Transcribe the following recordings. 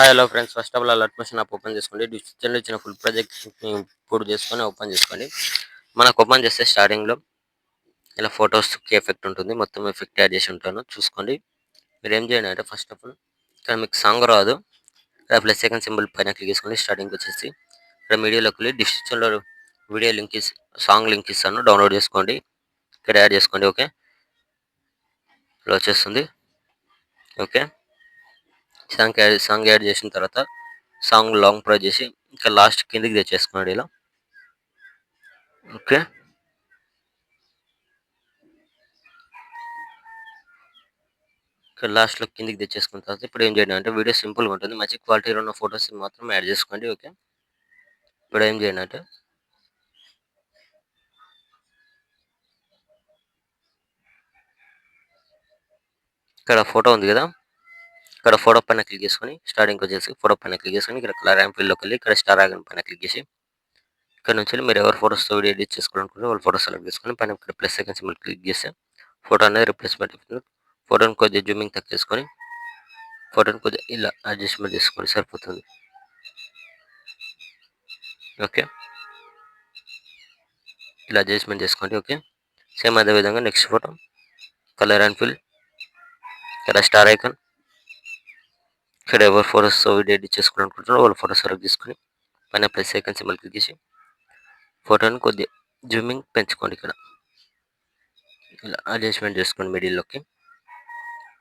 Hi hello friends, first of all alert machine app open చేసుకోండి. డిస్క్రిప్షన్లో ఇచ్చిన full ప్రాజెక్ట్ని ఇంపోర్ట్ చేసుకొని ఓపెన్ చేసుకోండి. మనకు ఓపెన్ చేస్తే స్టార్టింగ్లో ఇలా ఫొటోస్కి ఎఫెక్ట్ ఉంటుంది. మొత్తం ఎఫెక్ట్ యాడ్ చేసి ఉంటాను, చూసుకోండి. మీరు ఏం చేయండి అంటే ఫస్ట్ ఆఫ్ ఆల్ ఇక్కడ మీకు సాంగ్ రాదు, ఇక్కడ ప్లస్ సెకండ్ సింబల్ పైన క్లిక్ చేసుకోండి. స్టార్టింగ్కి వచ్చేసి ఇక్కడ మీడియాలోకి వెళ్ళి డిస్క్రిప్షన్లో వీడియో లింక్ సాంగ్ లింక్ ఇస్తాను, డౌన్లోడ్ చేసుకోండి. ఇక్కడ యాడ్ చేసుకోండి. ఓకే, ఇలా వచ్చేస్తుంది. ఓకే, సాంగ్ యాడ్ చేసిన తర్వాత సాంగ్ లాంగ్ ప్రెస్ చేసి ఇంకా లాస్ట్ కిందికి తెచ్చేసుకోండి ఇలా. ఓకే, ఇక్కడ లాస్ట్లో కిందికి తెచ్చేసుకున్న తర్వాత ఇప్పుడు ఏం చేయండి అంటే వీడియో సింపుల్గా ఉంటుంది. మంచి క్వాలిటీలో ఉన్న ఫొటోస్ మాత్రం యాడ్ చేసుకోండి. ఓకే, ఇప్పుడు ఏం చేయండి అంటే ఇక్కడ ఫోటో ఉంది కదా, ఇక్కడ ఫోటో పైన క్లిక్ చేసుకొని స్టార్టింగ్కి వచ్చేసి ఫోటో పైన క్లిక్ చేసుకొని ఇక్కడ కలర్ అండ్ ఫీల్డ్లోకి వెళ్ళి ఇక్కడ స్టార్ ఐకాన్ పైన క్లిక్ చేసి ఇక్కడ నుంచి మీరు ఎవరు ఫోటోస్తో వీడియో ఎడిట్ చేసుకోవాలనుకుంటే వాళ్ళ ఫోటో సెలెక్ట్ చేసుకొని పైన ఇక్కడ ప్లస్ సెకండ్ సింబల్ క్లిక్ చేస్తే ఫోటో అనేది రిప్లేస్మెంట్ అవుతుంది. ఫోటోని కొద్దిగా జూమింగ్ తక్కువేసుకొని ఫోటోని కొద్దిగా ఇలా అడ్జస్ట్మెంట్ చేసుకోండి, సరిపోతుంది. ఓకే, ఇలా అడ్జస్ట్మెంట్ చేసుకోండి. ఓకే, సేమ్ అదే విధంగా next photo colour and fill, ఇక్కడ స్టార్ ఐకాన్, ఇక్కడ ఎవరు ఫోటోస్తో వీడియో ఎడిట్ చేసుకోవాలనుకుంటున్నారో వాళ్ళ ఫోటో సెలెక్ట్ చేసుకొని పైన ప్లస్ ఐకాన్ సింబల్ క్లిక్ చేసి ఫోటోని కొద్దిగా జూమింగ్ పెంచుకోండి. ఇక్కడ ఇలా అడ్జస్ట్మెంట్ చేసుకోండి మిడిల్లోకి.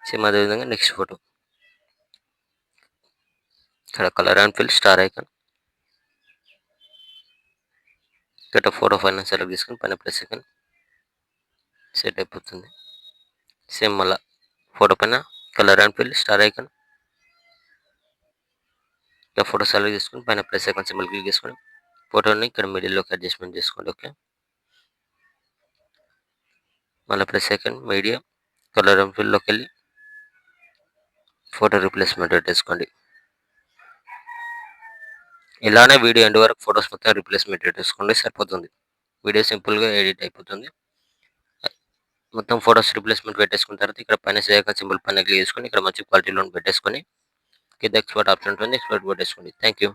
సేమ్ అదేవిధంగా నెక్స్ట్ ఫోటో ఇక్కడ colour and fill, star icon, ఇక్కడ ఫోటో పైన సెలెక్ట్ చేసుకొని పైన ప్లస్ ఐకాన్ సెట్ అయిపోతుంది. సేమ్ మళ్ళీ ఫోటో పైన colour and fill, star icon, ఇక్కడ ఫోటో సెలెక్ట్ చేసుకొని పైన ప్లస్ ఐకాన్ సింబల్ క్లిక్ చేసుకొని ఫోటోని ఇక్కడ మిడిల్లోకి అడ్జస్ట్మెంట్ చేసుకోండి. ఓకే, మళ్ళీ plus icon, media, colour and ఫిల్లోకి వెళ్ళి ఫోటో రిప్లేస్మెంట్ పెట్టేసుకోండి. ఇలానే వీడియో ఎండ్ వరకు ఫొటోస్ మొత్తం రిప్లేస్మెంట్ పెట్టేసుకోండి, సరిపోతుంది. వీడియో సింపుల్గా ఎడిట్ అయిపోతుంది. మొత్తం ఫొటోస్ రిప్లేస్మెంట్ పెట్టేసుకున్న తర్వాత ఇక్కడ పైన సేవ్ ఐకాన్ సింబల్ పైన క్లిక్ చేసుకొని ఇక్కడ మంచి క్వాలిటీలో పెట్టేసుకొని కింద ఎక్స్పోర్ట్ ఆప్షన్ ఉంటుంది, ఎక్స్పోర్ట్ పెట్టేసుకోండి. Thank you.